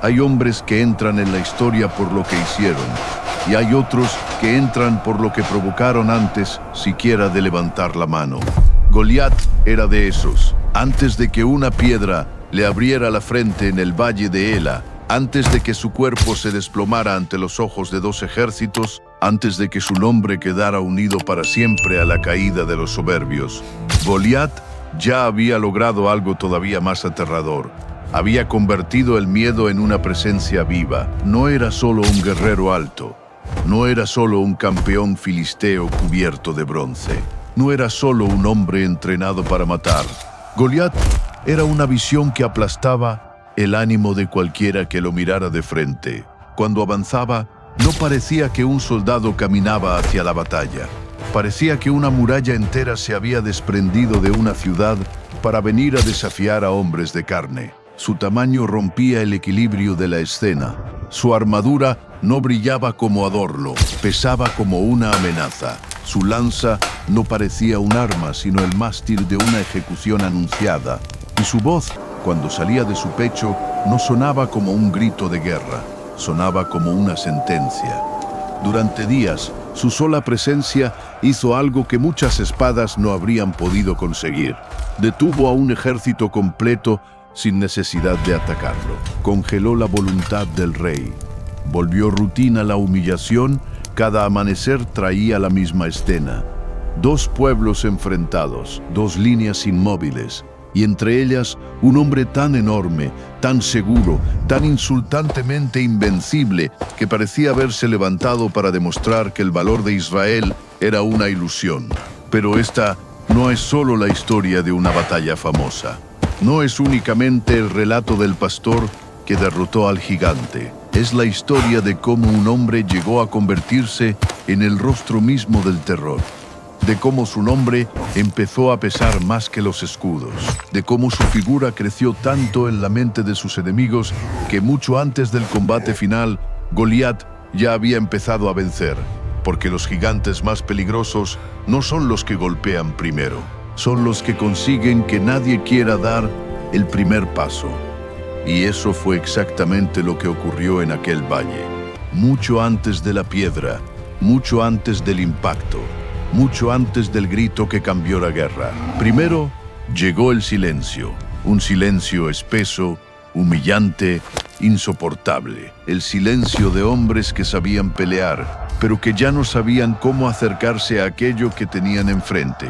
Hay hombres que entran en la historia por lo que hicieron, y hay otros que entran por lo que provocaron antes siquiera de levantar la mano. Goliat era de esos. Antes de que una piedra le abriera la frente en el valle de Ela, antes de que su cuerpo se desplomara ante los ojos de 2 ejércitos, antes de que su nombre quedara unido para siempre a la caída de los soberbios, Goliat ya había logrado algo todavía más aterrador. Había convertido el miedo en una presencia viva. No era solo un guerrero alto. No era solo un campeón filisteo cubierto de bronce. No era solo un hombre entrenado para matar. Goliat era una visión que aplastaba el ánimo de cualquiera que lo mirara de frente. Cuando avanzaba, no parecía que un soldado caminaba hacia la batalla. Parecía que una muralla entera se había desprendido de una ciudad para venir a desafiar a hombres de carne. Su tamaño rompía el equilibrio de la escena. Su armadura no brillaba como adorno, pesaba como una amenaza. Su lanza no parecía un arma, sino el mástil de una ejecución anunciada. Y su voz, cuando salía de su pecho, no sonaba como un grito de guerra, sonaba como una sentencia. Durante días, su sola presencia hizo algo que muchas espadas no habrían podido conseguir. Detuvo a un ejército completo sin necesidad de atacarlo. Congeló la voluntad del rey. Volvió rutina la humillación. Cada amanecer traía la misma escena. 2 pueblos enfrentados, 2 líneas inmóviles, y entre ellas un hombre tan enorme, tan seguro, tan insultantemente invencible, que parecía haberse levantado para demostrar que el valor de Israel era una ilusión. Pero esta no es solo la historia de una batalla famosa. No es únicamente el relato del pastor que derrotó al gigante. Es la historia de cómo un hombre llegó a convertirse en el rostro mismo del terror. De cómo su nombre empezó a pesar más que los escudos. De cómo su figura creció tanto en la mente de sus enemigos que mucho antes del combate final, Goliat ya había empezado a vencer. Porque los gigantes más peligrosos no son los que golpean primero. Son los que consiguen que nadie quiera dar el primer paso. Y eso fue exactamente lo que ocurrió en aquel valle. Mucho antes de la piedra, mucho antes del impacto, mucho antes del grito que cambió la guerra. Primero llegó el silencio, un silencio espeso, humillante, insoportable. El silencio de hombres que sabían pelear, pero que ya no sabían cómo acercarse a aquello que tenían enfrente.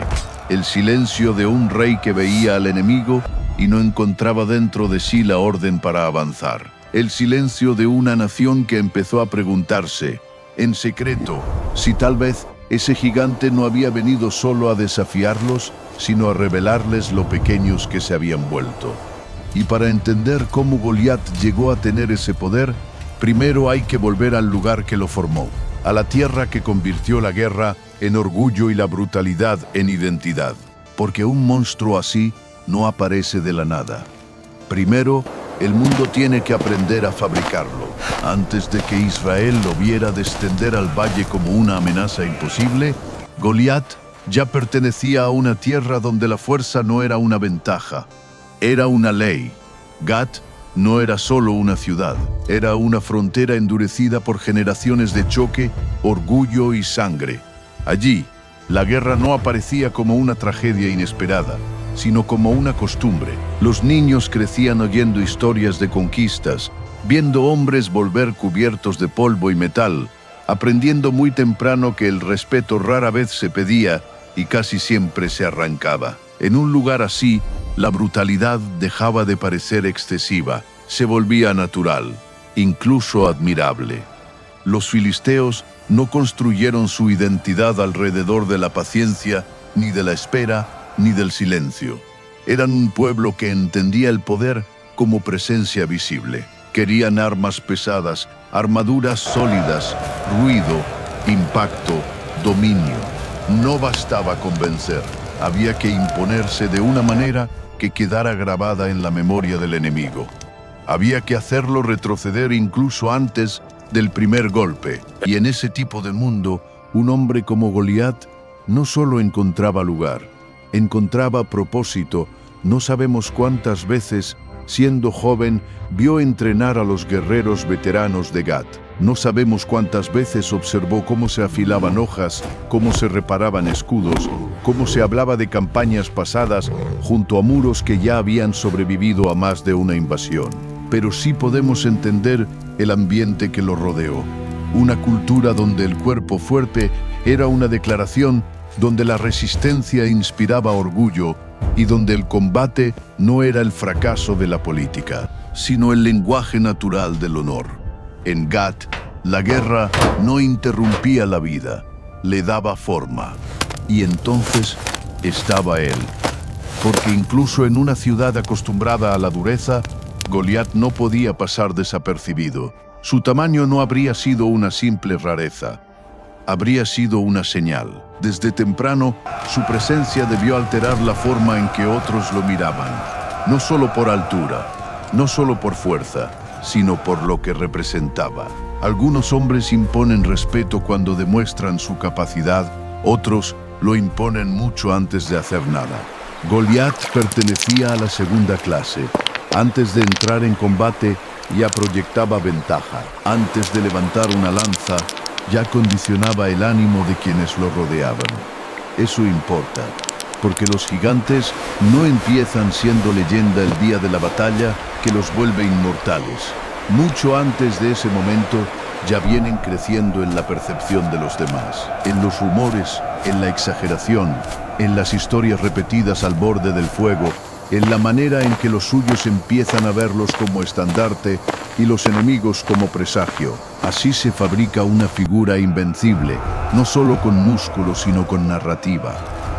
El silencio de un rey que veía al enemigo y no encontraba dentro de sí la orden para avanzar. El silencio de una nación que empezó a preguntarse, en secreto, si tal vez ese gigante no había venido solo a desafiarlos, sino a revelarles lo pequeños que se habían vuelto. Y para entender cómo Goliat llegó a tener ese poder, primero hay que volver al lugar que lo formó, a la tierra que convirtió la guerra en orgullo y la brutalidad en identidad. Porque un monstruo así no aparece de la nada. Primero, el mundo tiene que aprender a fabricarlo. Antes de que Israel lo viera descender al valle como una amenaza imposible, Goliat ya pertenecía a una tierra donde la fuerza no era una ventaja, era una ley. Gat no era solo una ciudad, era una frontera endurecida por generaciones de choque, orgullo y sangre. Allí, la guerra no aparecía como una tragedia inesperada, sino como una costumbre. Los niños crecían oyendo historias de conquistas, viendo hombres volver cubiertos de polvo y metal, aprendiendo muy temprano que el respeto rara vez se pedía y casi siempre se arrancaba. En un lugar así, la brutalidad dejaba de parecer excesiva, se volvía natural, incluso admirable. Los filisteos no construyeron su identidad alrededor de la paciencia, ni de la espera, ni del silencio. Eran un pueblo que entendía el poder como presencia visible. Querían armas pesadas, armaduras sólidas, ruido, impacto, dominio. No bastaba convencer, había que imponerse de una manera que quedara grabada en la memoria del enemigo. Había que hacerlo retroceder incluso antes del primer golpe. Y en ese tipo de mundo, un hombre como Goliat no solo encontraba lugar, encontraba propósito. No sabemos cuántas veces Siendo joven, vio entrenar a los guerreros veteranos de Gat. No sabemos cuántas veces observó cómo se afilaban hojas, cómo se reparaban escudos, cómo se hablaba de campañas pasadas junto a muros que ya habían sobrevivido a más de una invasión. Pero sí podemos entender el ambiente que lo rodeó. Una cultura donde el cuerpo fuerte era una declaración, donde la resistencia inspiraba orgullo y donde el combate no era el fracaso de la política, sino el lenguaje natural del honor. En Gat, la guerra no interrumpía la vida, le daba forma. Y entonces estaba él. Porque incluso en una ciudad acostumbrada a la dureza, Goliat no podía pasar desapercibido. Su tamaño no habría sido una simple rareza, habría sido una señal. Desde temprano, su presencia debió alterar la forma en que otros lo miraban. No solo por altura, no solo por fuerza, sino por lo que representaba. Algunos hombres imponen respeto cuando demuestran su capacidad, otros lo imponen mucho antes de hacer nada. Goliat pertenecía a la segunda clase. Antes de entrar en combate, ya proyectaba ventaja. Antes de levantar una lanza, ya condicionaba el ánimo de quienes lo rodeaban. Eso importa, porque los gigantes no empiezan siendo leyenda el día de la batalla que los vuelve inmortales. Mucho antes de ese momento, ya vienen creciendo en la percepción de los demás, en los rumores, en la exageración, en las historias repetidas al borde del fuego, en la manera en que los suyos empiezan a verlos como estandarte y los enemigos como presagio. Así se fabrica una figura invencible, no solo con músculo, sino con narrativa,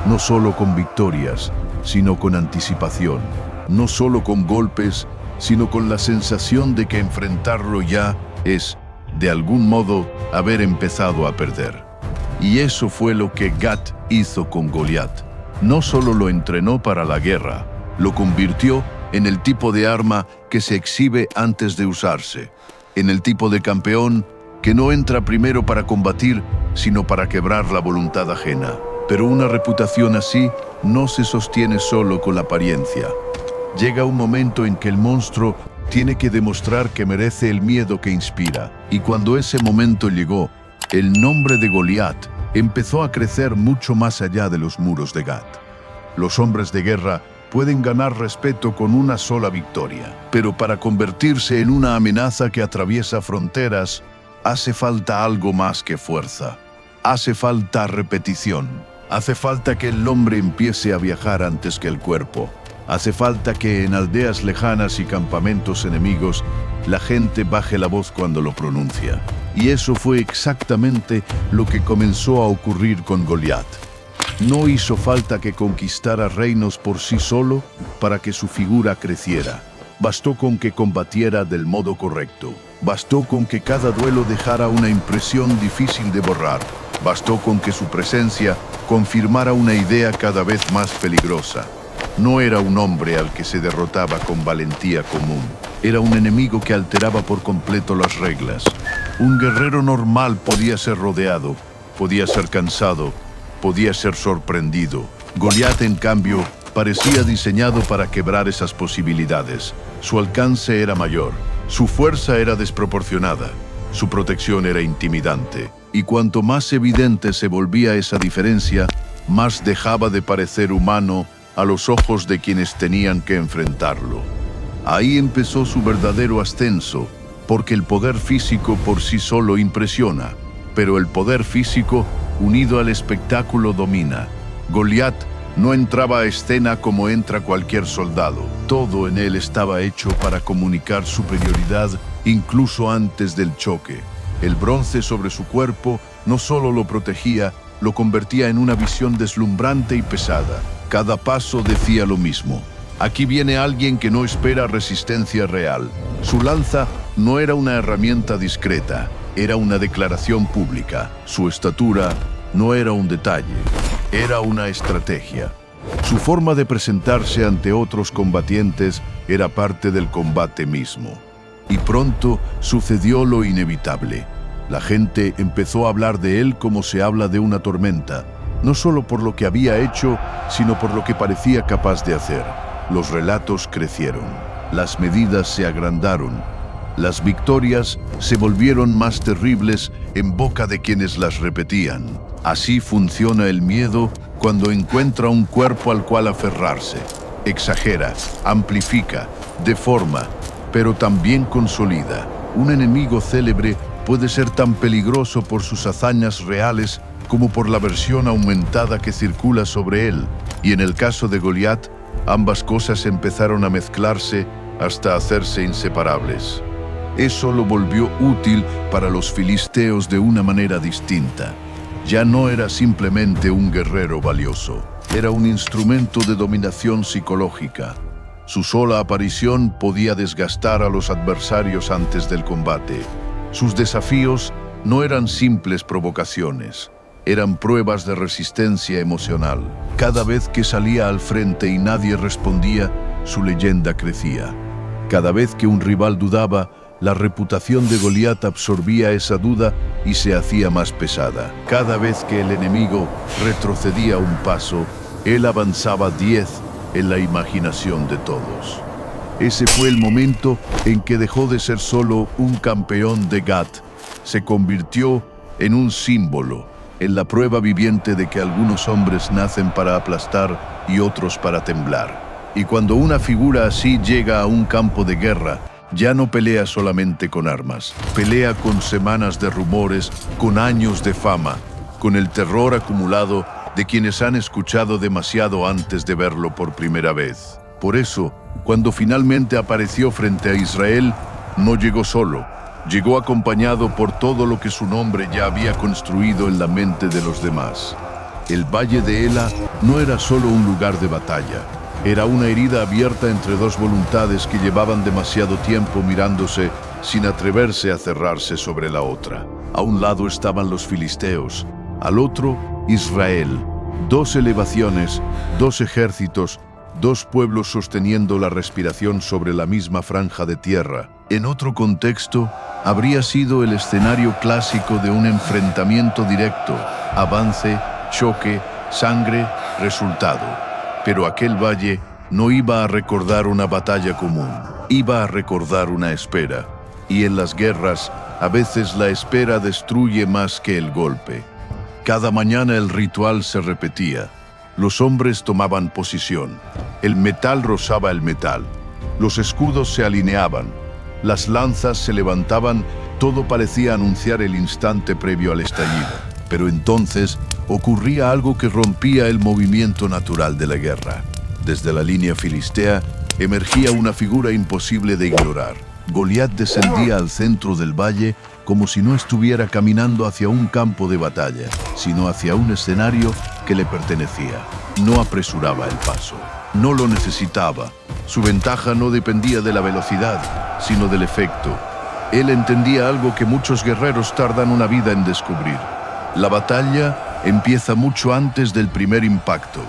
no solo con victorias, sino con anticipación, no solo con golpes, sino con la sensación de que enfrentarlo ya es, de algún modo, haber empezado a perder. Y eso fue lo que Gat hizo con Goliat. No solo lo entrenó para la guerra, lo convirtió en el tipo de arma que se exhibe antes de usarse, en el tipo de campeón que no entra primero para combatir, sino para quebrar la voluntad ajena. Pero una reputación así no se sostiene solo con la apariencia. Llega un momento en que el monstruo tiene que demostrar que merece el miedo que inspira. Y cuando ese momento llegó, el nombre de Goliat empezó a crecer mucho más allá de los muros de Gat. Los hombres de guerra pueden ganar respeto con una sola victoria, pero para convertirse en una amenaza que atraviesa fronteras, hace falta algo más que fuerza. Hace falta repetición. Hace falta que el hombre empiece a viajar antes que el cuerpo. Hace falta que en aldeas lejanas y campamentos enemigos la gente baje la voz cuando lo pronuncia. Y eso fue exactamente lo que comenzó a ocurrir con Goliat. No hizo falta que conquistara reinos por sí solo para que su figura creciera. Bastó con que combatiera del modo correcto. Bastó con que cada duelo dejara una impresión difícil de borrar. Bastó con que su presencia confirmara una idea cada vez más peligrosa. No era un hombre al que se derrotaba con valentía común. Era un enemigo que alteraba por completo las reglas. Un guerrero normal podía ser rodeado, podía ser cansado, podía ser sorprendido. Goliat, en cambio, parecía diseñado para quebrar esas posibilidades. Su alcance era mayor, su fuerza era desproporcionada, su protección era intimidante. Y cuanto más evidente se volvía esa diferencia, más dejaba de parecer humano a los ojos de quienes tenían que enfrentarlo. Ahí empezó su verdadero ascenso, porque el poder físico por sí solo impresiona, pero el poder físico unido al espectáculo domina. Goliat no entraba a escena como entra cualquier soldado. Todo en él estaba hecho para comunicar superioridad incluso antes del choque. El bronce sobre su cuerpo no solo lo protegía, lo convertía en una visión deslumbrante y pesada. Cada paso decía lo mismo. Aquí viene alguien que no espera resistencia real. Su lanza no era una herramienta discreta, era una declaración pública. Su estatura no era un detalle, era una estrategia. Su forma de presentarse ante otros combatientes era parte del combate mismo. Y pronto sucedió lo inevitable. La gente empezó a hablar de él como se habla de una tormenta, no solo por lo que había hecho, sino por lo que parecía capaz de hacer. Los relatos crecieron. las medidas se agrandaron. Las victorias se volvieron más terribles en boca de quienes las repetían. Así funciona el miedo cuando encuentra un cuerpo al cual aferrarse. Exagera, amplifica, deforma, pero también consolida. Un enemigo célebre puede ser tan peligroso por sus hazañas reales como por la versión aumentada que circula sobre él. Y en el caso de Goliat, ambas cosas empezaron a mezclarse hasta hacerse inseparables. Eso lo volvió útil para los filisteos de una manera distinta. Ya no era simplemente un guerrero valioso, era un instrumento de dominación psicológica. Su sola aparición podía desgastar a los adversarios antes del combate. Sus desafíos no eran simples provocaciones, eran pruebas de resistencia emocional. Cada vez que salía al frente y nadie respondía, su leyenda crecía. Cada vez que un rival dudaba, la reputación de Goliat absorbía esa duda y se hacía más pesada. Cada vez que el enemigo retrocedía un paso, él avanzaba 10 en la imaginación de todos. Ese fue el momento en que dejó de ser solo un campeón de Gat. Se convirtió en un símbolo, en la prueba viviente de que algunos hombres nacen para aplastar y otros para temblar. Y cuando una figura así llega a un campo de guerra, ya no pelea solamente con armas, pelea con semanas de rumores, con años de fama, con el terror acumulado de quienes han escuchado demasiado antes de verlo por primera vez. Por eso, cuando finalmente apareció frente a Israel, no llegó solo, llegó acompañado por todo lo que su nombre ya había construido en la mente de los demás. El Valle de Ela no era solo un lugar de batalla, era una herida abierta entre dos voluntades que llevaban demasiado tiempo mirándose sin atreverse a cerrarse sobre la otra. A un lado estaban los filisteos, al otro, Israel. Dos elevaciones, dos ejércitos, dos pueblos sosteniendo la respiración sobre la misma franja de tierra. En otro contexto, habría sido el escenario clásico de un enfrentamiento directo, avance, choque, sangre, resultado. Pero aquel valle no iba a recordar una batalla común, iba a recordar una espera. Y en las guerras, a veces la espera destruye más que el golpe. Cada mañana el ritual se repetía. Los hombres tomaban posición. El metal rozaba el metal. Los escudos se alineaban. Las lanzas se levantaban. Todo parecía anunciar el instante previo al estallido. Pero entonces ocurría algo que rompía el movimiento natural de la guerra. Desde la línea filistea emergía una figura imposible de ignorar. Goliat descendía al centro del valle como si no estuviera caminando hacia un campo de batalla, sino hacia un escenario que le pertenecía. No apresuraba el paso, no lo necesitaba. Su ventaja no dependía de la velocidad, sino del efecto. Él entendía algo que muchos guerreros tardan una vida en descubrir. La batalla empieza mucho antes del primer impacto,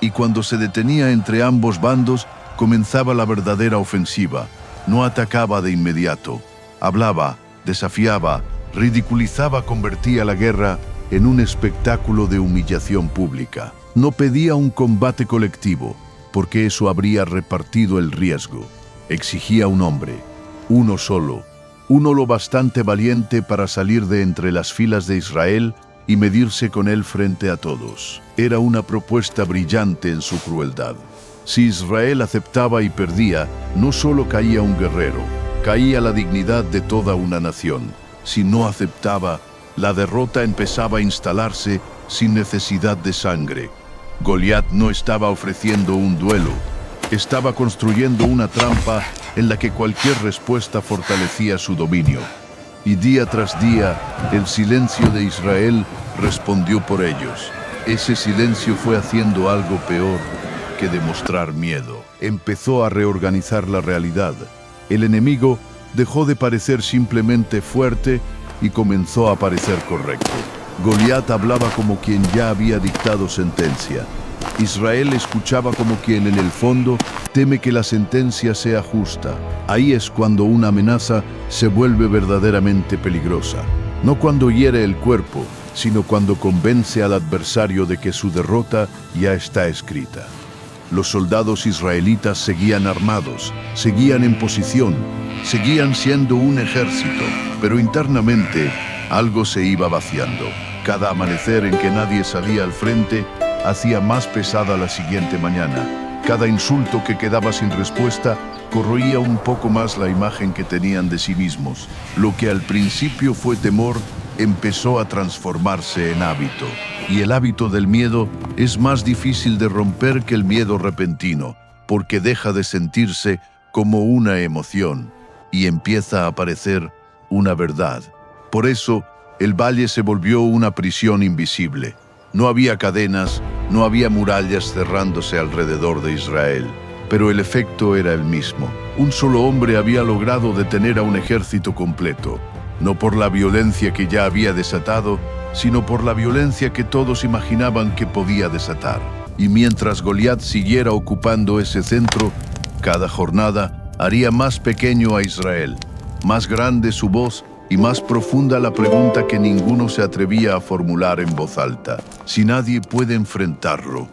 y cuando se detenía entre ambos bandos, comenzaba la verdadera ofensiva. No atacaba de inmediato, hablaba, desafiaba, ridiculizaba, convertía la guerra en un espectáculo de humillación pública. No pedía un combate colectivo, porque eso habría repartido el riesgo. Exigía un hombre, uno solo, uno lo bastante valiente para salir de entre las filas de Israel y medirse con él frente a todos. Era una propuesta brillante en su crueldad. Si Israel aceptaba y perdía, no solo caía un guerrero, caía la dignidad de toda una nación. Si no aceptaba, la derrota empezaba a instalarse sin necesidad de sangre. Goliat no estaba ofreciendo un duelo, estaba construyendo una trampa en la que cualquier respuesta fortalecía su dominio. Y día tras día, el silencio de Israel respondió por ellos. Ese silencio fue haciendo algo peor que demostrar miedo. Empezó a reorganizar la realidad. El enemigo dejó de parecer simplemente fuerte y comenzó a parecer correcto. Goliat hablaba como quien ya había dictado sentencia. Israel escuchaba como quien en el fondo teme que la sentencia sea justa. Ahí es cuando una amenaza se vuelve verdaderamente peligrosa. No cuando hiere el cuerpo, sino cuando convence al adversario de que su derrota ya está escrita. Los soldados israelitas seguían armados, seguían en posición, seguían siendo un ejército, pero internamente algo se iba vaciando. Cada amanecer en que nadie salía al frente hacía más pesada la siguiente mañana. Cada insulto que quedaba sin respuesta corroía un poco más la imagen que tenían de sí mismos. Lo que al principio fue temor empezó a transformarse en hábito. Y el hábito del miedo es más difícil de romper que el miedo repentino, porque deja de sentirse como una emoción y empieza a parecer una verdad. Por eso, el valle se volvió una prisión invisible. No había cadenas, no había murallas cerrándose alrededor de Israel, pero el efecto era el mismo. Un solo hombre había logrado detener a un ejército completo, no por la violencia que ya había desatado, sino por la violencia que todos imaginaban que podía desatar. Y mientras Goliat siguiera ocupando ese centro, cada jornada haría más pequeño a Israel, más grande su voz y más profunda la pregunta que ninguno se atrevía a formular en voz alta. Si nadie puede enfrentarlo,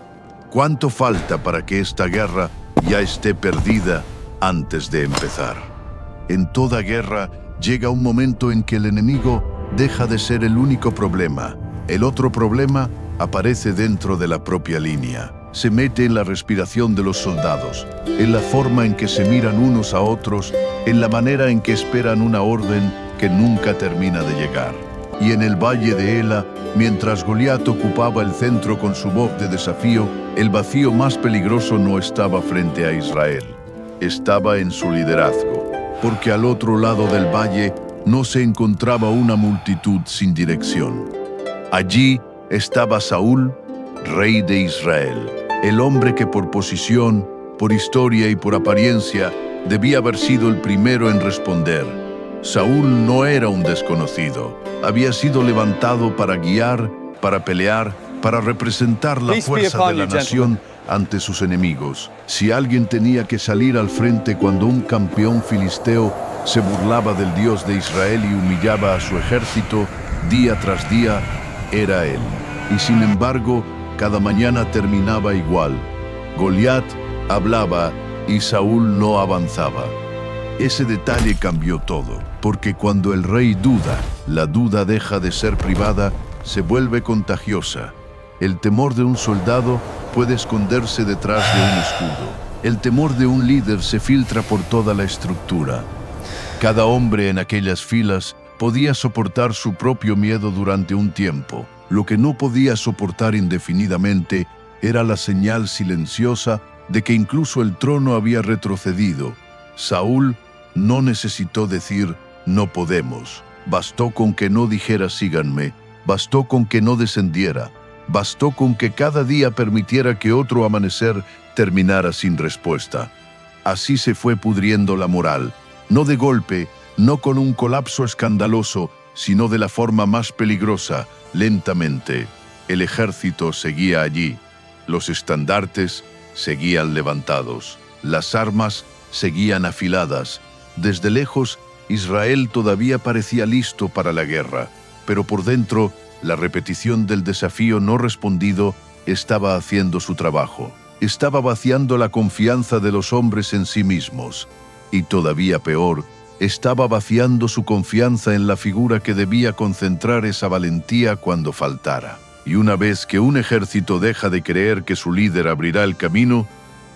¿cuánto falta para que esta guerra ya esté perdida antes de empezar? En toda guerra llega un momento en que el enemigo deja de ser el único problema. El otro problema aparece dentro de la propia línea. Se mete en la respiración de los soldados, en la forma en que se miran unos a otros, en la manera en que esperan una orden que nunca termina de llegar. Y en el valle de Ela, mientras Goliat ocupaba el centro con su voz de desafío, el vacío más peligroso no estaba frente a Israel. Estaba en su liderazgo, porque al otro lado del valle no se encontraba una multitud sin dirección. Allí estaba Saúl, rey de Israel, el hombre que por posición, por historia y por apariencia debía haber sido el primero en responder. Saúl no era un desconocido, había sido levantado para guiar, para pelear, para representar la fuerza de la nación ante sus enemigos. Si alguien tenía que salir al frente cuando un campeón filisteo se burlaba del Dios de Israel y humillaba a su ejército día tras día, era él. Y sin embargo, cada mañana terminaba igual. Goliat hablaba y Saúl no avanzaba. Ese detalle cambió todo, porque cuando el rey duda, la duda deja de ser privada, se vuelve contagiosa. El temor de un soldado puede esconderse detrás de un escudo. El temor de un líder se filtra por toda la estructura. Cada hombre en aquellas filas podía soportar su propio miedo durante un tiempo. Lo que no podía soportar indefinidamente era la señal silenciosa de que incluso el trono había retrocedido. Saúl no necesitó decir «no podemos». Bastó con que no dijera «síganme», bastó con que no descendiera, bastó con que cada día permitiera que otro amanecer terminara sin respuesta. Así se fue pudriendo la moral, no de golpe, no con un colapso escandaloso, sino de la forma más peligrosa, lentamente. El ejército seguía allí, los estandartes seguían levantados, las armas seguían afiladas. Desde lejos, Israel todavía parecía listo para la guerra, pero por dentro, la repetición del desafío no respondido estaba haciendo su trabajo. Estaba vaciando la confianza de los hombres en sí mismos. Y todavía peor, estaba vaciando su confianza en la figura que debía concentrar esa valentía cuando faltara. Y una vez que un ejército deja de creer que su líder abrirá el camino,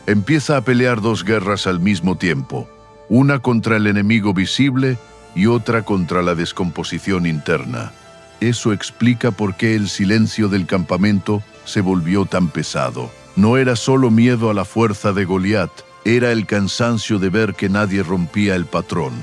empieza a pelear dos guerras al mismo tiempo. Una contra el enemigo visible y otra contra la descomposición interna. Eso explica por qué el silencio del campamento se volvió tan pesado. No era solo miedo a la fuerza de Goliat, era el cansancio de ver que nadie rompía el patrón.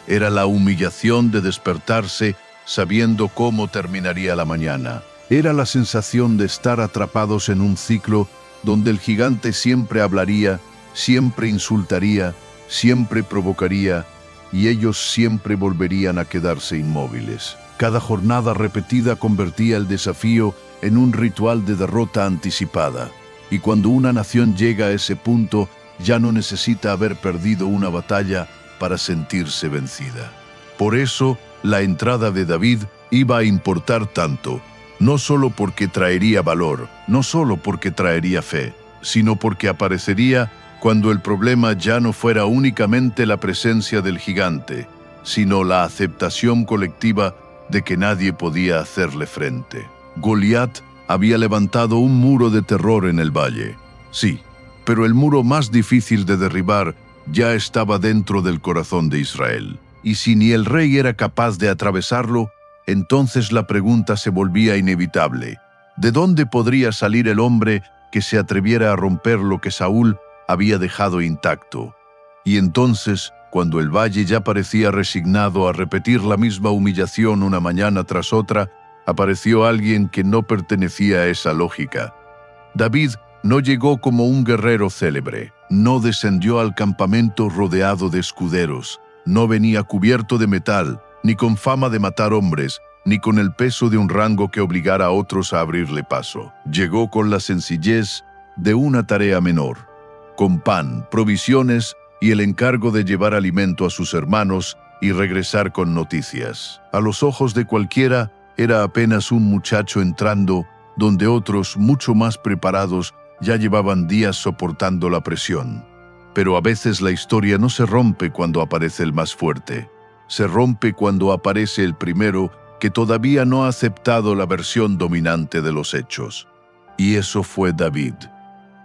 Era la humillación de despertarse sabiendo cómo terminaría la mañana. Era la sensación de estar atrapados en un ciclo donde el gigante siempre hablaría, siempre insultaría, siempre provocaría, y ellos siempre volverían a quedarse inmóviles. Cada jornada repetida convertía el desafío en un ritual de derrota anticipada. Y cuando una nación llega a ese punto, ya no necesita haber perdido una batalla para sentirse vencida. Por eso, la entrada de David iba a importar tanto, no solo porque traería valor, no solo porque traería fe, sino porque aparecería cuando el problema ya no fuera únicamente la presencia del gigante, sino la aceptación colectiva de que nadie podía hacerle frente. Goliat había levantado un muro de terror en el valle. Sí, pero el muro más difícil de derribar ya estaba dentro del corazón de Israel. Y si ni el rey era capaz de atravesarlo, entonces la pregunta se volvía inevitable. ¿De dónde podría salir el hombre que se atreviera a romper lo que Saúl había dejado intacto? Y entonces, cuando el valle ya parecía resignado a repetir la misma humillación una mañana tras otra, apareció alguien que no pertenecía a esa lógica. David no llegó como un guerrero célebre, no descendió al campamento rodeado de escuderos, no venía cubierto de metal, ni con fama de matar hombres, ni con el peso de un rango que obligara a otros a abrirle paso. Llegó con la sencillez de una tarea menor, con pan, provisiones y el encargo de llevar alimento a sus hermanos y regresar con noticias. A los ojos de cualquiera, era apenas un muchacho entrando donde otros, mucho más preparados, ya llevaban días soportando la presión. Pero a veces la historia no se rompe cuando aparece el más fuerte. Se rompe cuando aparece el primero que todavía no ha aceptado la versión dominante de los hechos. Y eso fue David.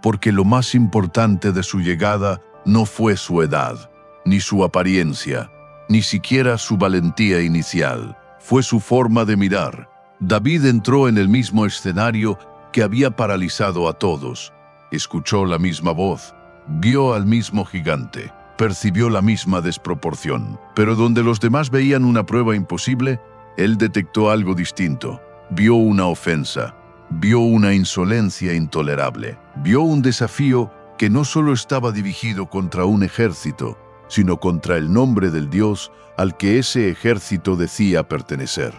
Porque lo más importante de su llegada no fue su edad, ni su apariencia, ni siquiera su valentía inicial. Fue su forma de mirar. David entró en el mismo escenario que había paralizado a todos. Escuchó la misma voz, vio al mismo gigante, percibió la misma desproporción. Pero donde los demás veían una prueba imposible, él detectó algo distinto. Vio una ofensa, vio una insolencia intolerable, vio un desafío que no solo estaba dirigido contra un ejército, sino contra el nombre del Dios al que ese ejército decía pertenecer.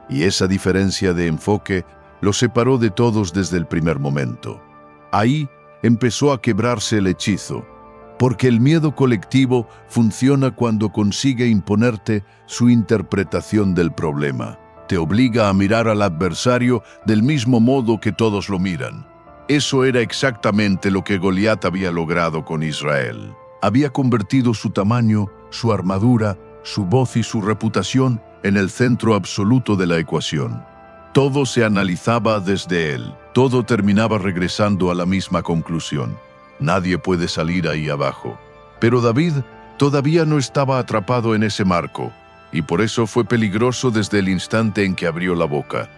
Y esa diferencia de enfoque lo separó de todos desde el primer momento. Ahí empezó a quebrarse el hechizo, porque el miedo colectivo funciona cuando consigue imponerte su interpretación del problema. Te obliga a mirar al adversario del mismo modo que todos lo miran. Eso era exactamente lo que Goliat había logrado con Israel. Había convertido su tamaño, su armadura, su voz y su reputación en el centro absoluto de la ecuación. Todo se analizaba desde él. Todo terminaba regresando a la misma conclusión. Nadie puede salir ahí abajo. Pero David todavía no estaba atrapado en ese marco, y por eso fue peligroso desde el instante en que abrió la boca.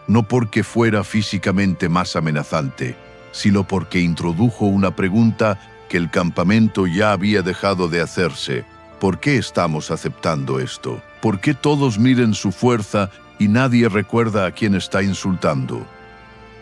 No porque fuera físicamente más amenazante, sino porque introdujo una pregunta que el campamento ya había dejado de hacerse. ¿Por qué estamos aceptando esto? ¿Por qué todos miren su fuerza y nadie recuerda a quién está insultando?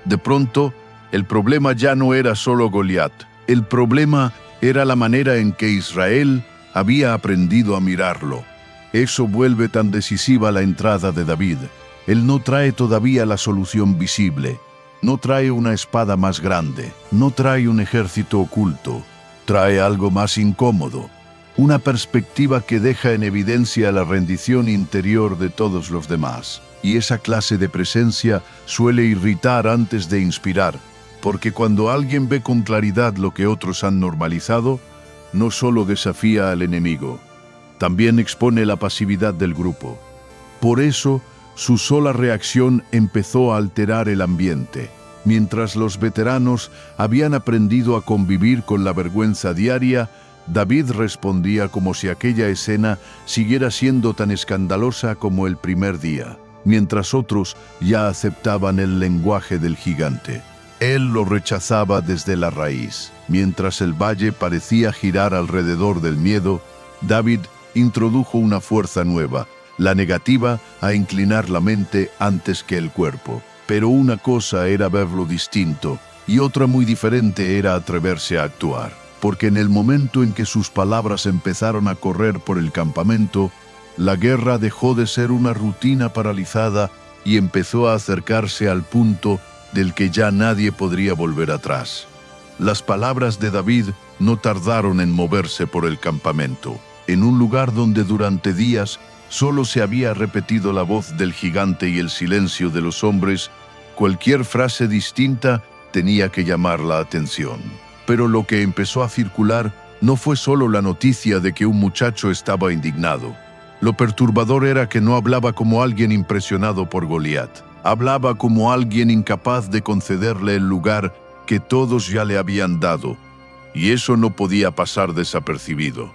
De pronto, el problema ya no era solo Goliat. El problema era la manera en que Israel había aprendido a mirarlo. Eso vuelve tan decisiva la entrada de David. Él no trae todavía la solución visible. No trae una espada más grande. No trae un ejército oculto. Trae algo más incómodo. Una perspectiva que deja en evidencia la rendición interior de todos los demás. Y esa clase de presencia suele irritar antes de inspirar, porque cuando alguien ve con claridad lo que otros han normalizado, no solo desafía al enemigo, también expone la pasividad del grupo. Por eso, su sola reacción empezó a alterar el ambiente. Mientras los veteranos habían aprendido a convivir con la vergüenza diaria, David respondía como si aquella escena siguiera siendo tan escandalosa como el primer día, mientras otros ya aceptaban el lenguaje del gigante. Él lo rechazaba desde la raíz. Mientras el valle parecía girar alrededor del miedo, David introdujo una fuerza nueva, la negativa a inclinar la mente antes que el cuerpo. Pero una cosa era verlo distinto, y otra muy diferente era atreverse a actuar. Porque en el momento en que sus palabras empezaron a correr por el campamento, la guerra dejó de ser una rutina paralizada y empezó a acercarse al punto del que ya nadie podría volver atrás. Las palabras de David no tardaron en moverse por el campamento. En un lugar donde durante días solo se había repetido la voz del gigante y el silencio de los hombres, cualquier frase distinta tenía que llamar la atención. Pero lo que empezó a circular no fue solo la noticia de que un muchacho estaba indignado. Lo perturbador era que no hablaba como alguien impresionado por Goliat. Hablaba como alguien incapaz de concederle el lugar que todos ya le habían dado. Y eso no podía pasar desapercibido.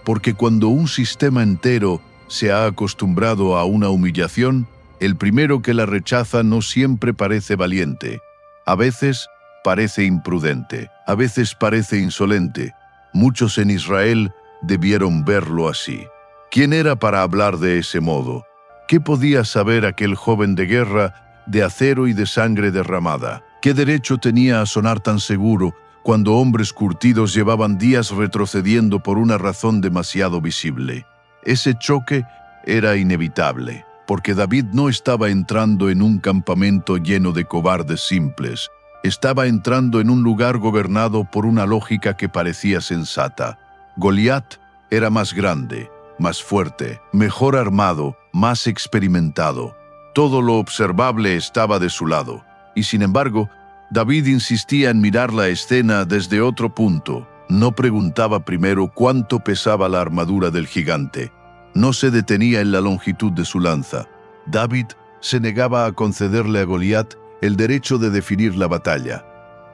Porque cuando un sistema entero se ha acostumbrado a una humillación, el primero que la rechaza no siempre parece valiente. A veces parece imprudente, a veces parece insolente. Muchos en Israel debieron verlo así. ¿Quién era para hablar de ese modo? ¿Qué podía saber aquel joven de guerra, de acero y de sangre derramada? ¿Qué derecho tenía a sonar tan seguro cuando hombres curtidos llevaban días retrocediendo por una razón demasiado visible? Ese choque era inevitable, porque David no estaba entrando en un campamento lleno de cobardes simples. Estaba entrando en un lugar gobernado por una lógica que parecía sensata. Goliat era más grande, más fuerte, mejor armado, más experimentado. Todo lo observable estaba de su lado. Y sin embargo, David insistía en mirar la escena desde otro punto. No preguntaba primero cuánto pesaba la armadura del gigante. No se detenía en la longitud de su lanza. David se negaba a concederle a Goliat el derecho de definir la batalla.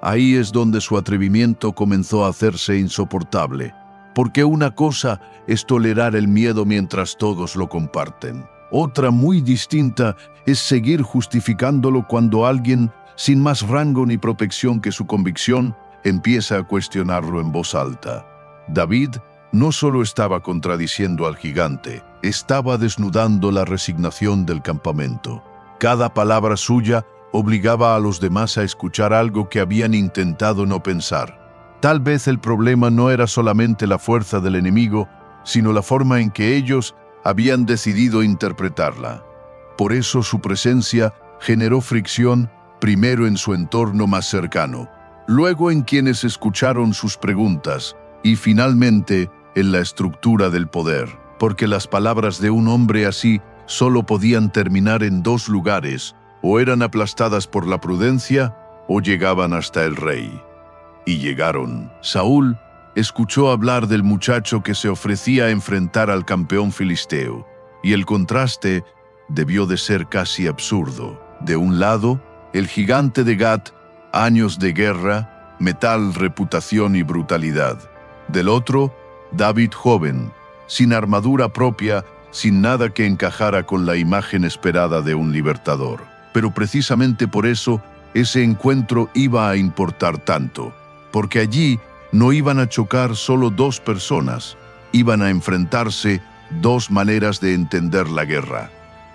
Ahí es donde su atrevimiento comenzó a hacerse insoportable. Porque una cosa es tolerar el miedo mientras todos lo comparten. Otra muy distinta es seguir justificándolo cuando alguien, sin más rango ni protección que su convicción, empieza a cuestionarlo en voz alta. David no solo estaba contradiciendo al gigante, estaba desnudando la resignación del campamento. Cada palabra suya obligaba a los demás a escuchar algo que habían intentado no pensar. Tal vez el problema no era solamente la fuerza del enemigo, sino la forma en que ellos habían decidido interpretarla. Por eso su presencia generó fricción primero en su entorno más cercano, luego en quienes escucharon sus preguntas y finalmente en la estructura del poder, porque las palabras de un hombre así solo podían terminar en dos lugares, o eran aplastadas por la prudencia o llegaban hasta el rey. Y llegaron. Saúl escuchó hablar del muchacho que se ofrecía a enfrentar al campeón filisteo, y el contraste debió de ser casi absurdo. De un lado, el gigante de Gat, años de guerra, metal, reputación y brutalidad. Del otro, David joven, sin armadura propia, sin nada que encajara con la imagen esperada de un libertador. Pero precisamente por eso, ese encuentro iba a importar tanto, porque allí no iban a chocar solo dos personas, iban a enfrentarse dos maneras de entender la guerra.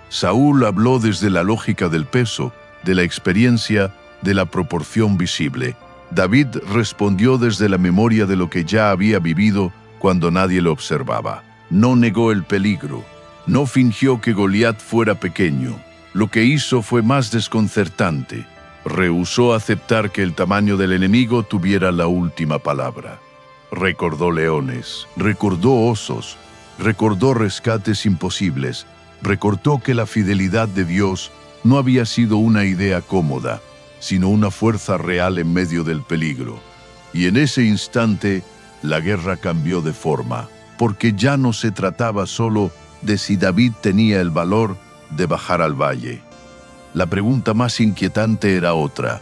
Saúl habló desde la lógica del peso, de la experiencia, de la proporción visible. David respondió desde la memoria de lo que ya había vivido cuando nadie lo observaba. No negó el peligro, no fingió que Goliat fuera pequeño. Lo que hizo fue más desconcertante. Rehusó aceptar que el tamaño del enemigo tuviera la última palabra. Recordó leones, recordó osos, recordó rescates imposibles, recordó que la fidelidad de Dios no había sido una idea cómoda, sino una fuerza real en medio del peligro. Y en ese instante, la guerra cambió de forma, porque ya no se trataba solo de si David tenía el valor de bajar al valle. La pregunta más inquietante era otra.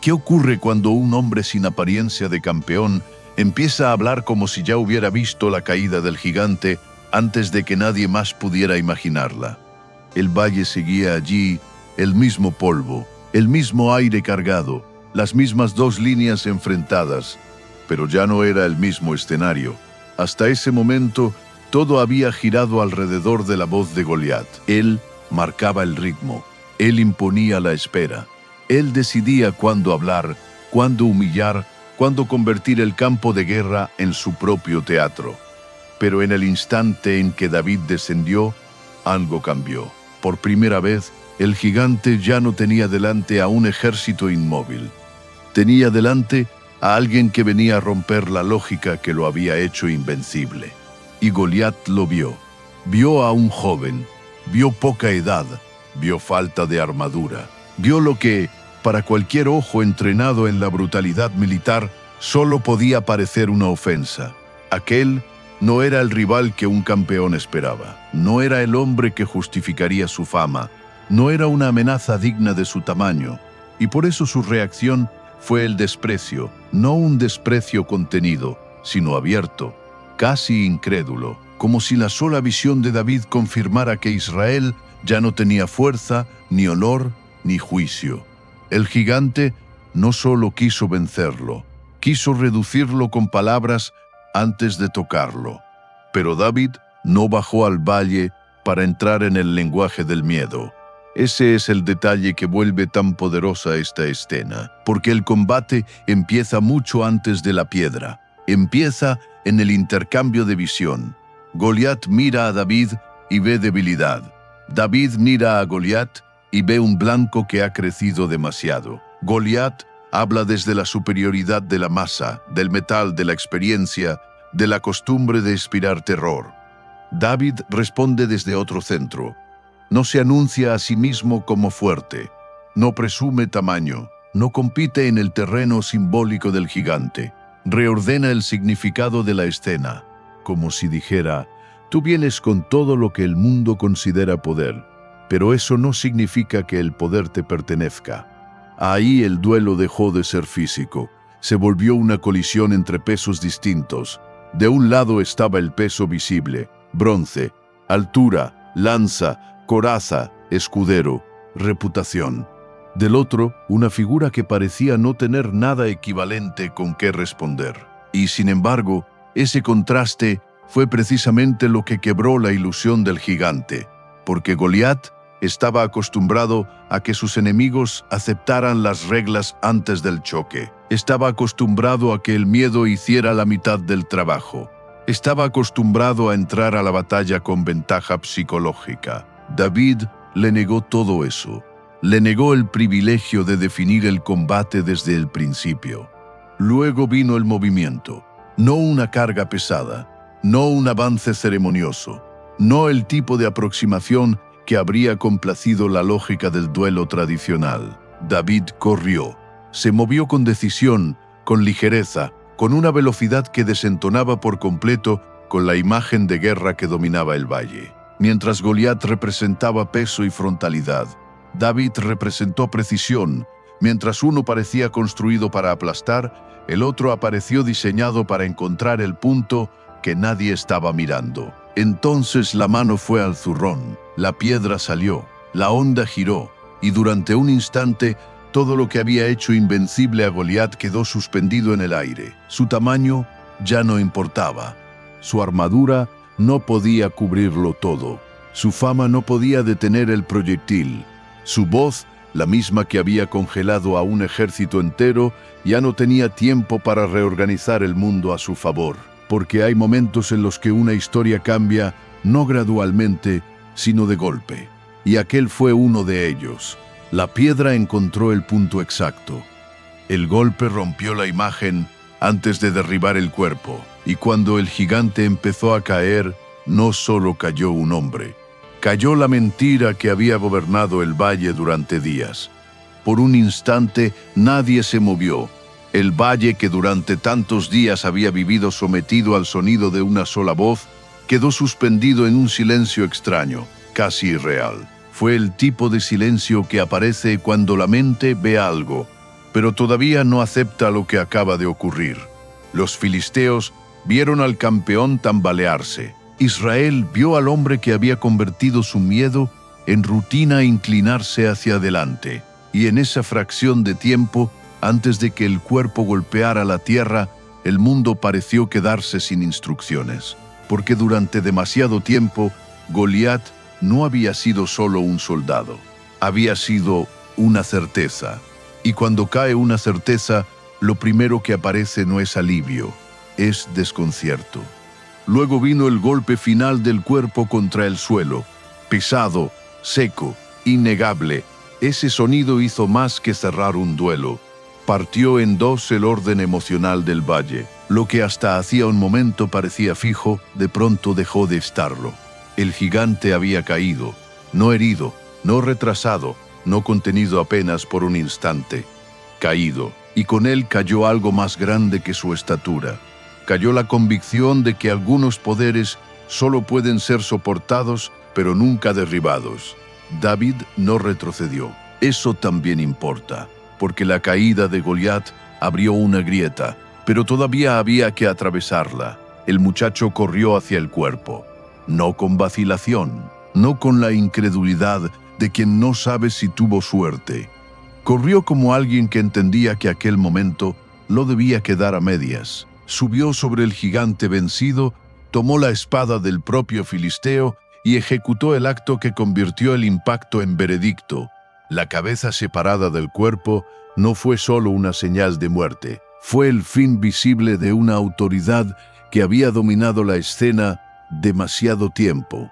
¿Qué ocurre cuando un hombre sin apariencia de campeón empieza a hablar como si ya hubiera visto la caída del gigante antes de que nadie más pudiera imaginarla? El valle seguía allí, el mismo polvo, el mismo aire cargado, las mismas dos líneas enfrentadas, pero ya no era el mismo escenario. Hasta ese momento, todo había girado alrededor de la voz de Goliat. Él marcaba el ritmo, él imponía la espera, él decidía cuándo hablar, cuándo humillar, cuándo convertir el campo de guerra en su propio teatro. Pero en el instante en que David descendió, algo cambió. Por primera vez, el gigante ya no tenía delante a un ejército inmóvil. Tenía delante a alguien que venía a romper la lógica que lo había hecho invencible. Y Goliat lo vio. Vio a un joven, vio poca edad, vio falta de armadura, vio lo que, Para cualquier ojo entrenado en la brutalidad militar, solo podía parecer una ofensa. Aquel no era el rival que un campeón esperaba. No era el hombre que justificaría su fama. No era una amenaza digna de su tamaño. Y por eso su reacción fue el desprecio, no un desprecio contenido, sino abierto, casi incrédulo, como si la sola visión de David confirmara que Israel ya no tenía fuerza, ni honor, ni juicio. El gigante no solo quiso vencerlo, quiso reducirlo con palabras antes de tocarlo. Pero David no bajó al valle para entrar en el lenguaje del miedo. Ese es el detalle que vuelve tan poderosa esta escena, porque el combate empieza mucho antes de la piedra. Empieza en el intercambio de visión. Goliat mira a David y ve debilidad. David mira a Goliat y ve un blanco que ha crecido demasiado. Goliat habla desde la superioridad de la masa, del metal, de la experiencia, de la costumbre de inspirar terror. David responde desde otro centro. No se anuncia a sí mismo como fuerte, no presume tamaño, no compite en el terreno simbólico del gigante. Reordena el significado de la escena, como si dijera: tú vienes con todo lo que el mundo considera poder, pero eso no significa que el poder te pertenezca. Ahí el duelo dejó de ser físico, se volvió una colisión entre pesos distintos. De un lado estaba el peso visible, bronce, altura, lanza, coraza, escudero, reputación. Del otro, una figura que parecía no tener nada equivalente con qué responder. Y sin embargo, ese contraste fue precisamente lo que quebró la ilusión del gigante, porque Goliat estaba acostumbrado a que sus enemigos aceptaran las reglas antes del choque. Estaba acostumbrado a que el miedo hiciera la mitad del trabajo. Estaba acostumbrado a entrar a la batalla con ventaja psicológica. David le negó todo eso. Le negó el privilegio de definir el combate desde el principio. Luego vino el movimiento, no una carga pesada, no un avance ceremonioso, no el tipo de aproximación que habría complacido la lógica del duelo tradicional. David corrió, se movió con decisión, con ligereza, con una velocidad que desentonaba por completo con la imagen de guerra que dominaba el valle. Mientras Goliat representaba peso y frontalidad, David representó precisión. Mientras uno parecía construido para aplastar, el otro apareció diseñado para encontrar el punto que nadie estaba mirando. Entonces la mano fue al zurrón, la piedra salió, la onda giró, y durante un instante todo lo que había hecho invencible a Goliat quedó suspendido en el aire. Su tamaño ya no importaba. Su armadura no podía cubrirlo todo. Su fama no podía detener el proyectil. Su voz, la misma que había congelado a un ejército entero, ya no tenía tiempo para reorganizar el mundo a su favor. Porque hay momentos en los que una historia cambia, no gradualmente, sino de golpe. Y aquel fue uno de ellos. La piedra encontró el punto exacto. El golpe rompió la imagen antes de derribar el cuerpo. Y cuando el gigante empezó a caer, no solo cayó un hombre. Cayó la mentira que había gobernado el valle durante días. Por un instante nadie se movió. El valle que durante tantos días había vivido sometido al sonido de una sola voz, quedó suspendido en un silencio extraño, casi irreal. Fue el tipo de silencio que aparece cuando la mente ve algo, pero todavía no acepta lo que acaba de ocurrir. Los filisteos vieron al campeón tambalearse. Israel vio al hombre que había convertido su miedo en rutina inclinarse hacia adelante. Y en esa fracción de tiempo, antes de que el cuerpo golpeara la tierra, el mundo pareció quedarse sin instrucciones. Porque durante demasiado tiempo, Goliat no había sido solo un soldado. Había sido una certeza. Y cuando cae una certeza, lo primero que aparece no es alivio, es desconcierto. Luego vino el golpe final del cuerpo contra el suelo, pesado, seco, innegable. Ese sonido hizo más que cerrar un duelo. Partió en dos el orden emocional del valle. Lo que hasta hacía un momento parecía fijo, de pronto dejó de estarlo. El gigante había caído, no herido, no retrasado, no contenido apenas por un instante, caído, y con él cayó algo más grande que su estatura. Cayó la convicción de que algunos poderes solo pueden ser soportados, pero nunca derribados. David no retrocedió. Eso también importa, porque la caída de Goliat abrió una grieta, pero todavía había que atravesarla. El muchacho corrió hacia el cuerpo, no con vacilación, no con la incredulidad de quien no sabe si tuvo suerte. Corrió como alguien que entendía que aquel momento no debía quedar a medias. Subió sobre el gigante vencido, tomó la espada del propio filisteo y ejecutó el acto que convirtió el impacto en veredicto. La cabeza separada del cuerpo no fue solo una señal de muerte, fue el fin visible de una autoridad que había dominado la escena demasiado tiempo.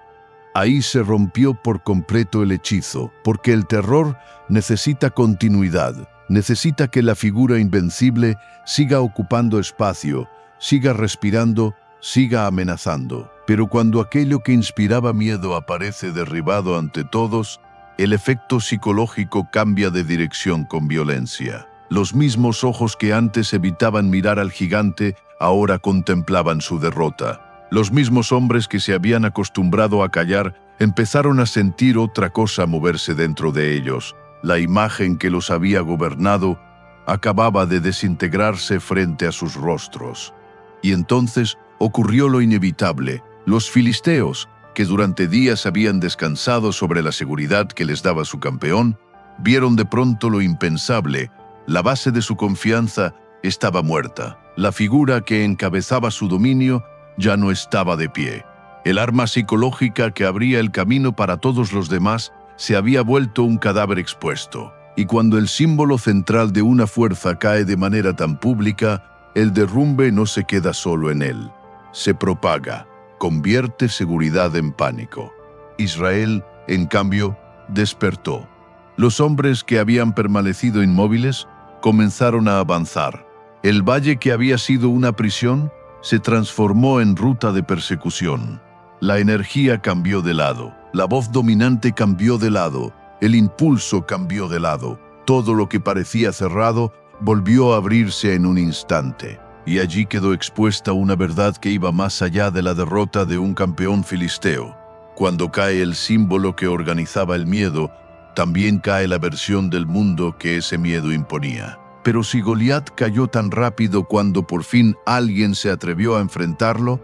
Ahí se rompió por completo el hechizo, porque el terror necesita continuidad, necesita que la figura invencible siga ocupando espacio, siga respirando, siga amenazando. Pero cuando aquello que inspiraba miedo aparece derribado ante todos, el efecto psicológico cambia de dirección con violencia. Los mismos ojos que antes evitaban mirar al gigante ahora contemplaban su derrota. Los mismos hombres que se habían acostumbrado a callar empezaron a sentir otra cosa moverse dentro de ellos. La imagen que los había gobernado acababa de desintegrarse frente a sus rostros. Y entonces ocurrió lo inevitable. Los filisteos, que durante días habían descansado sobre la seguridad que les daba su campeón, vieron de pronto lo impensable. La base de su confianza estaba muerta. La figura que encabezaba su dominio ya no estaba de pie. El arma psicológica que abría el camino para todos los demás se había vuelto un cadáver expuesto. Y cuando el símbolo central de una fuerza cae de manera tan pública, el derrumbe no se queda solo en él. Se propaga, convierte seguridad en pánico. Israel, en cambio, despertó. Los hombres que habían permanecido inmóviles comenzaron a avanzar. El valle que había sido una prisión se transformó en ruta de persecución. La energía cambió de lado, la voz dominante cambió de lado, el impulso cambió de lado. Todo lo que parecía cerrado volvió a abrirse en un instante. Y allí quedó expuesta una verdad que iba más allá de la derrota de un campeón filisteo. Cuando cae el símbolo que organizaba el miedo, también cae la versión del mundo que ese miedo imponía. Pero si Goliat cayó tan rápido cuando por fin alguien se atrevió a enfrentarlo,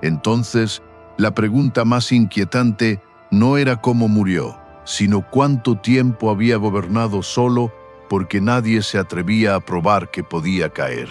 entonces la pregunta más inquietante no era cómo murió, sino cuánto tiempo había gobernado solo porque nadie se atrevía a probar que podía caer.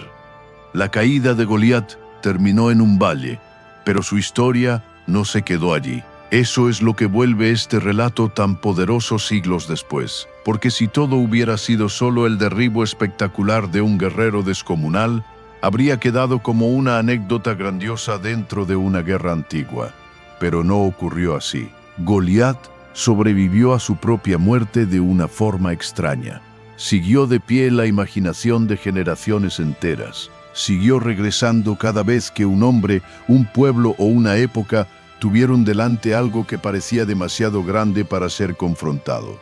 La caída de Goliat terminó en un valle, pero su historia no se quedó allí. Eso es lo que vuelve este relato tan poderoso siglos después, porque si todo hubiera sido solo el derribo espectacular de un guerrero descomunal, habría quedado como una anécdota grandiosa dentro de una guerra antigua. Pero no ocurrió así. Goliat sobrevivió a su propia muerte de una forma extraña. Siguió de pie la imaginación de generaciones enteras. Siguió regresando cada vez que un hombre, un pueblo o una época tuvieron delante algo que parecía demasiado grande para ser confrontado.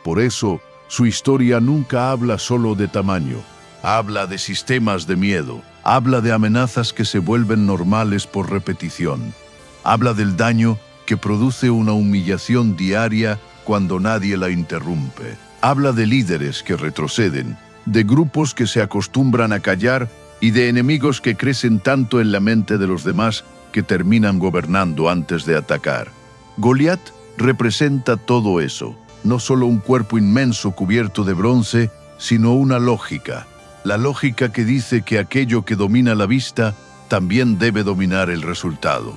Por eso, su historia nunca habla solo de tamaño. Habla de sistemas de miedo. Habla de amenazas que se vuelven normales por repetición. Habla del daño que produce una humillación diaria cuando nadie la interrumpe. Habla de líderes que retroceden, de grupos que se acostumbran a callar y de enemigos que crecen tanto en la mente de los demás que terminan gobernando antes de atacar. Goliat representa todo eso, no solo un cuerpo inmenso cubierto de bronce, sino una lógica. La lógica que dice que aquello que domina la vista también debe dominar el resultado.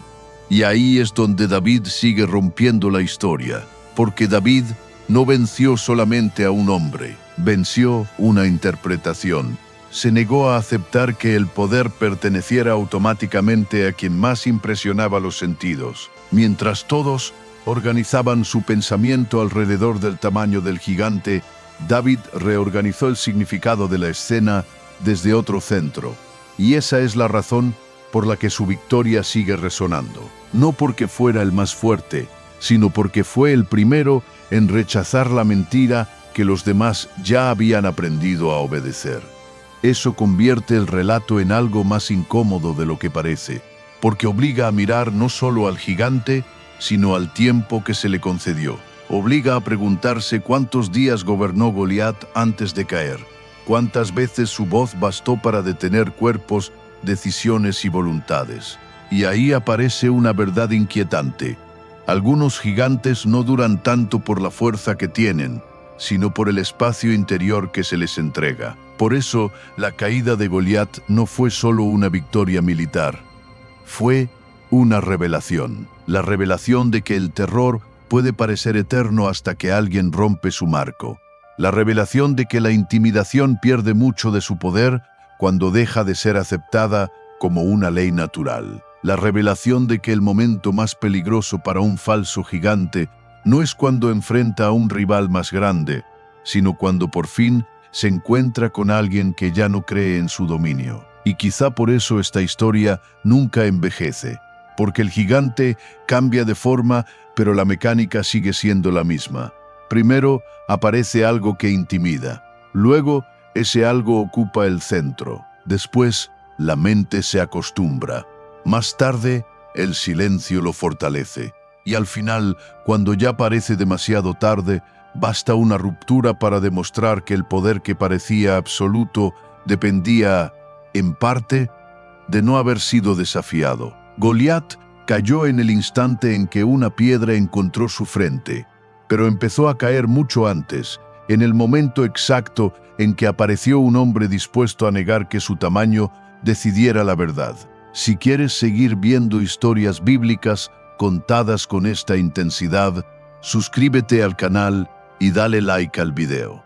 Y ahí es donde David sigue rompiendo la historia, porque David no venció solamente a un hombre, venció una interpretación. Se negó a aceptar que el poder perteneciera automáticamente a quien más impresionaba los sentidos. Mientras todos organizaban su pensamiento alrededor del tamaño del gigante, David reorganizó el significado de la escena desde otro centro. Y esa es la razón por la que su victoria sigue resonando. No porque fuera el más fuerte, sino porque fue el primero en rechazar la mentira que los demás ya habían aprendido a obedecer. Eso convierte el relato en algo más incómodo de lo que parece, porque obliga a mirar no solo al gigante, sino al tiempo que se le concedió. Obliga a preguntarse cuántos días gobernó Goliat antes de caer, cuántas veces su voz bastó para detener cuerpos, decisiones y voluntades. Y ahí aparece una verdad inquietante. Algunos gigantes no duran tanto por la fuerza que tienen, sino por el espacio interior que se les entrega. Por eso, la caída de Goliat no fue solo una victoria militar. Fue una revelación. La revelación de que el terror puede parecer eterno hasta que alguien rompe su marco. La revelación de que la intimidación pierde mucho de su poder cuando deja de ser aceptada como una ley natural. La revelación de que el momento más peligroso para un falso gigante no es cuando enfrenta a un rival más grande, sino cuando por fin se encuentra con alguien que ya no cree en su dominio. Y quizá por eso esta historia nunca envejece, porque el gigante cambia de forma, pero la mecánica sigue siendo la misma. Primero aparece algo que intimida, luego ese algo ocupa el centro, después la mente se acostumbra, más tarde el silencio lo fortalece, y al final, cuando ya parece demasiado tarde, basta una ruptura para demostrar que el poder que parecía absoluto dependía, en parte, de no haber sido desafiado. Goliat cayó en el instante en que una piedra encontró su frente, pero empezó a caer mucho antes, en el momento exacto en que apareció un hombre dispuesto a negar que su tamaño decidiera la verdad. Si quieres seguir viendo historias bíblicas contadas con esta intensidad, suscríbete al canal y dale like al video.